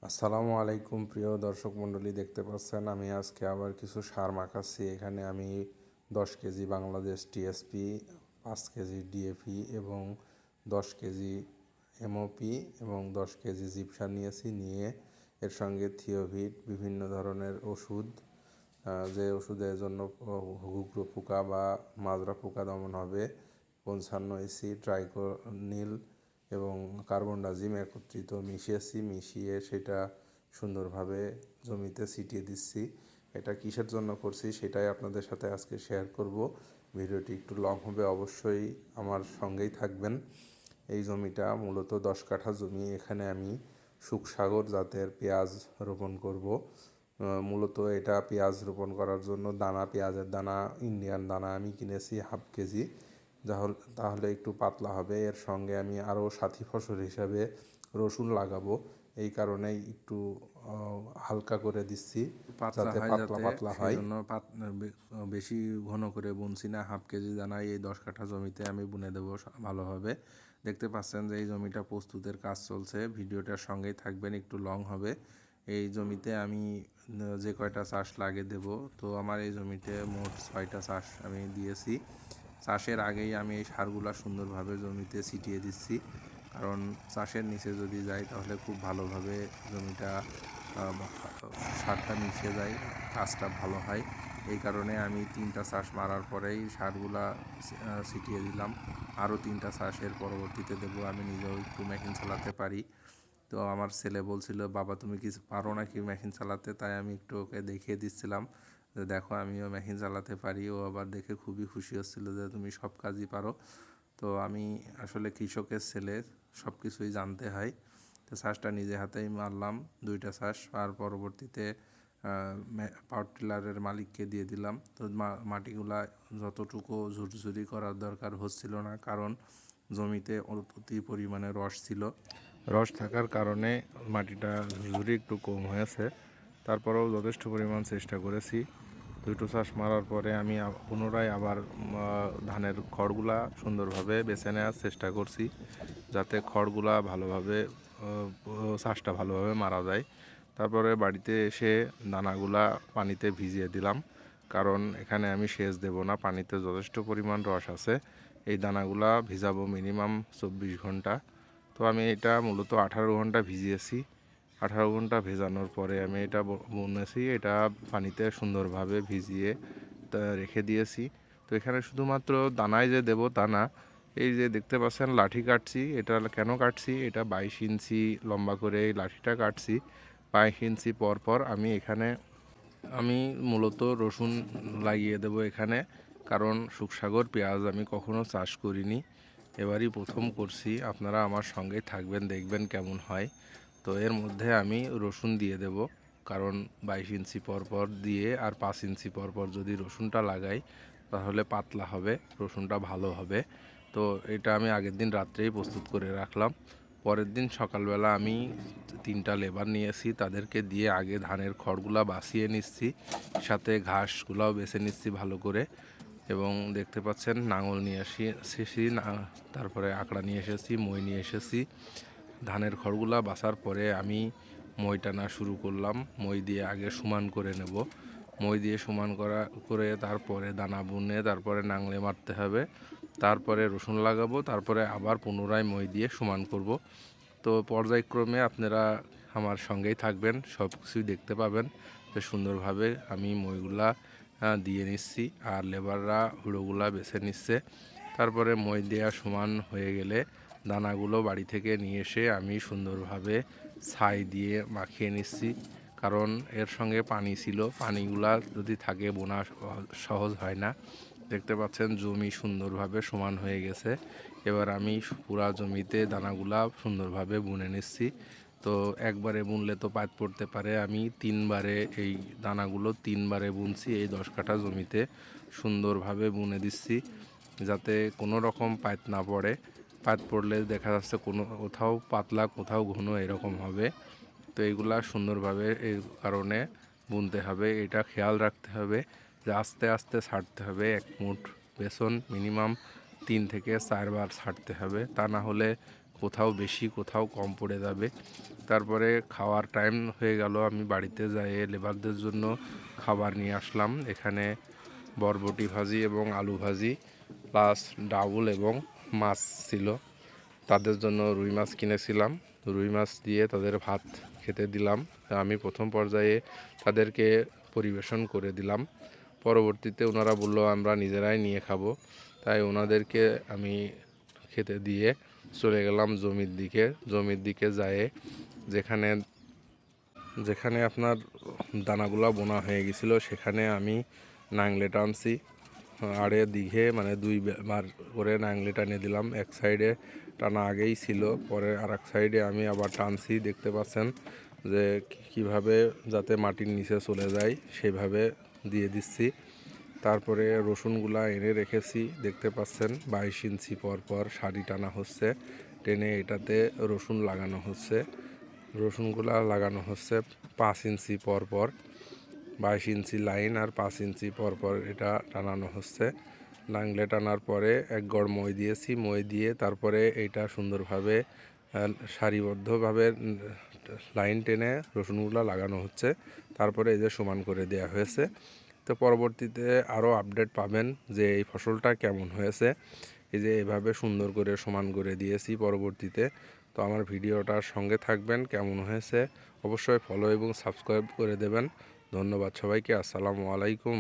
আসসালামু আলাইকুম প্রিয় দর্শক মণ্ডলী, দেখতে পাচ্ছেন আমি আজকে আবার কিছু সার মাখাচ্ছি। এখানে আমি 10 KG Bangladesh TSP, 5 KG DAP এবং 10 কেজি এমওপি এবং 10 কেজি জিপসার নিয়ে এর সঙ্গে থিওভিট, বিভিন্ন ধরনের ওষুধ, যে ওষুধের জন্য ঘুঘু পোকা বা মাজরা পোকা দমন হবে, 55 ইসি ট্রাইকোনিল এবং কার্বনডাজিম একত্রিত মিশিয়ে সেটা সুন্দরভাবে জমিতে ছিটিয়ে দিচ্ছি। এটা কিসের জন্য করছি সেটাই আপনাদের সাথে আজকে শেয়ার করব। ভিডিওটি একটু লং হবে, অবশ্যই আমার সঙ্গেই থাকবেন। এই জমিটা মূলত 10 কাঠা জমি। এখানে আমি সুখসাগর জাতের পেঁয়াজ রোপণ করব। মূলত এটা পেঁয়াজ রোপণ করার জন্য পেঁয়াজের দানা, ইন্ডিয়ান দানা আমি কিনেছি 1/2 কেজি। তাহলে একটু পাতলা হবে। এর সঙ্গে আমি আরও সাথী ফসল হিসাবে রসুন লাগাবো। এই কারণেই একটু হালকা করে দিচ্ছি, যাতে পাতলা পাতলা হয়। সেজন্য বেশি ঘন করে বুনছি না। 1/2 কেজি দানায় এই 10 কাঠা জমিতে আমি বুনে দেবো ভালোভাবে। দেখতে পাচ্ছেন যে এই জমিটা প্রস্তুতের কাজ চলছে। ভিডিওটার সঙ্গেই থাকবেন, একটু লং হবে। এই জমিতে আমি যে কয়টা চাষ লাগিয়ে দেব, তো আমার এই জমিতে মোট 6টা চাষ আমি দিয়েছি। চাষের আগেই আমি এই সারগুলা সুন্দরভাবে জমিতে ছিটিয়ে দিচ্ছি, কারণ চাষের নিচে যদি যায় তাহলে খুব ভালোভাবে জমিটা সারটা মিশে যায়, কাজটা ভালো হয়। এই কারণে আমি 3টা চাষ মারার পরেই সারগুলা ছিটিয়ে দিলাম। আরও 3টা চাষের পরবর্তীতে দেবো। আমি নিজেও একটু মেশিন চালাতে পারি। তো আমার ছেলে বলছিল, বাবা তুমি কি পারো নাকি মেশিন চালাতে? তাই আমি একটু ওকে দেখিয়ে দিচ্ছিলাম যে দেখো আমিও মেশিন চালাতে পারি। ও আবার দেখে খুবই খুশি হচ্ছিল যে তুমি সব কাজই পারো। তো আমি আসলে কৃষকের ছেলে, সব কিছুই জানতে হয়। তো চাষটা নিজে হাতেই মারলাম, 2টা চাষ। আর পরবর্তীতে পাওয়ার টিলারের মালিককে দিয়ে দিলাম। তো মাটিগুলা যতটুকু ঝুরঝুরি করার দরকার হচ্ছিল না, কারণ জমিতে অতি পরিমাণে রস ছিল। রস থাকার কারণে মাটিটা ঝুরঝুরি একটু কম হয়েছে। তারপরেও যথেষ্ট পরিমাণ চেষ্টা করেছি। 2টো চাষ মারার পরে আমি পুনরায় আবার ধানের খড়গুলা সুন্দরভাবে বেছে নেওয়ার চেষ্টা করছি, যাতে খড়গুলা ভালোভাবে চাষটা ভালোভাবে মারা যায়। তারপরে বাড়িতে এসে দানাগুলা পানিতে ভিজিয়ে দিলাম, কারণ এখানে আমি সেচ দেব না, পানিতে যথেষ্ট পরিমাণ রস আছে। এই দানাগুলা ভিজাবো মিনিমাম 24 ঘন্টা। তো আমি এটা মূলত 18 ঘন্টা ভিজিয়েছি। 18 ঘন্টা ভেজানোর পরে আমি এটা বুনেছি। এটা পানিতে সুন্দরভাবে ভিজিয়ে রেখে দিয়েছি। তো এখানে শুধুমাত্র দানায় যে দেবো তা না, এই যে দেখতে পাচ্ছেন লাঠি কাটছি, এটা কেন কাটছি, এটা 22 ইঞ্চি লম্বা করে এই লাঠিটা কাটছি। 22 ইঞ্চি পর পর আমি মূলত রসুন লাগিয়ে দেবো এখানে, কারণ সুখসাগর পেঁয়াজ আমি কখনো চাষ করিনি, এবারই প্রথম করছি। আপনারা আমার সঙ্গে থাকবেন, দেখবেন কেমন হয়। তো এর মধ্যে আমি রসুন দিয়ে দেব, কারণ 22 ইঞ্চি পর পর দিয়ে আর 5 ইঞ্চি পর পর যদি রসুনটা লাগাই তাহলে পাতলা হবে, রসুনটা ভালো হবে। তো এটা আমি আগের দিন রাত্রেই প্রস্তুত করে রাখলাম। পরের দিন সকালবেলা আমি 3টা লেবার নিয়েছি, তাদেরকে দিয়ে আগে ধানের খড়গুলা বাছিয়ে নিচ্ছি, সাথে ঘাসগুলাও বেছে নিচ্ছি ভালো করে। এবং দেখতে পাচ্ছেন নাঙল নিয়ে এসেছি, তারপরে আঁকড়া নিয়ে এসেছি, মই নিয়ে এসেছি। ধানের খড়গুলা বাছার পরে আমি মই টানা শুরু করলাম। মই দিয়ে আগে সমান করে নেব। মই দিয়ে সমান করে তারপরে দানা বুনে তারপরে নাঙলে মারতে হবে। তারপরে রসুন লাগাবো, তারপরে আবার পুনরায় মই দিয়ে সমান করব। তো পর্যায়ক্রমে আপনারা আমার সঙ্গেই থাকবেন, সব কিছুই দেখতে পাবেন যে সুন্দরভাবে আমি মইগুলা দিয়ে নিচ্ছি, আর লেবাররা হুড়োগুলা বেছে নিচ্ছে। তারপরে মই দেওয়া সমান হয়ে গেলে দানাগুলো বাড়ি থেকে নিয়ে এসে আমি সুন্দরভাবে ছাই দিয়ে মাখিয়ে নিচ্ছি, কারণ এর সঙ্গে পানি ছিল, পানিগুলা যদি থাকে বোনা সহজ হয় না। দেখতে পাচ্ছেন জমি সুন্দরভাবে সমান হয়ে গেছে। এবার আমি পুরা জমিতে দানাগুলা সুন্দরভাবে বুনে নিচ্ছি। তো একবারে বুনলে তো পাত পড়তে পারে, আমি 3বারে এই দানাগুলো 3বারে বুনছি। এই 10 কাঠা জমিতে সুন্দরভাবে বুনে দিচ্ছি, যাতে কোনো রকম পাত না পড়ে। পাত পড়লে দেখা যাচ্ছে কোথাও পাতলা কোথাও ঘন এরকম হবে। তো এইগুলা সুন্দরভাবে এই কারণে বুনতে হবে, এটা খেয়াল রাখতে হবে যে আস্তে আস্তে ছাড়তে হবে। 1 মুঠ বেসন মিনিমাম 3 থেকে 4 বার ছাড়তে হবে, তা না হলে কোথাও বেশি কোথাও কম পড়ে যাবে। তারপরে খাওয়ার টাইম হয়ে গেল, আমি বাড়িতে যেয়ে লেবারদের জন্য খাবার নিয়ে আসলাম। এখানে বরবটি ভাজি এবং আলু ভাজি প্লাস ডাউল এবং মাছ ছিল। তাদের জন্য রুই মাছ কিনেছিলাম, রুই মাছ দিয়ে তাদের ভাত খেতে দিলাম। আমি প্রথম পর্যায়ে তাদেরকে পরিবেশন করে দিলাম। পরবর্তীতে ওনারা বললো আমরা নিজেরাই নিয়ে খাবো, তাই ওনাদেরকে আমি খেতে দিয়ে চলে গেলাম জমির দিকে যেয়ে যেখানে যেখানে আপনার দানাগুলা বোনা হয়ে গেছিল সেখানে আমি নাংলে টানছি। আড়ে দিঘে মানে দুইবার করে নাংলে টানিয়ে দিলাম। এক সাইডে টানা আগেই ছিল, পরে আর এক সাইডে আমি আবার টানছি। দেখতে পাচ্ছেন যে কিভাবে যাতে মাটির নিচে চলে যায় সেভাবে দিয়ে দিচ্ছি। তারপরে রসুনগুলা এনে রেখেছি, দেখতে পাচ্ছেন 22 ইঞ্চি পর পর সারি টানা হচ্ছে, টেনে এটাতে রসুন লাগানো হচ্ছে। রসুনগুলা লাগানো হচ্ছে 5 ইঞ্চি পর পর, 22 ইঞ্চি লাইন আর 5 ইঞ্চি পর পর এটা টানানো হচ্ছে। লাংলে টানার পরে এক গড় মই দিয়েছি, মই দিয়ে তারপরে এইটা সুন্দরভাবে সারিবদ্ধভাবে লাইন টেনে রসুনগুলো লাগানো হচ্ছে। তারপরে এই যে সমান করে দেওয়া হয়েছে। তো পরবর্তীতে আরও আপডেট পাবেন যে এই ফসলটা কেমন হয়েছে। এই যে এভাবে সুন্দর করে সমান করে দিয়েছি পরবর্তীতে। তো আমার ভিডিওটার সঙ্গে থাকবেন, কেমন হয়েছে অবশ্যই ফলো এবং সাবস্ক্রাইব করে দেবেন। ধন্যবাদ সবাইকে। আসসালামু আলাইকুম।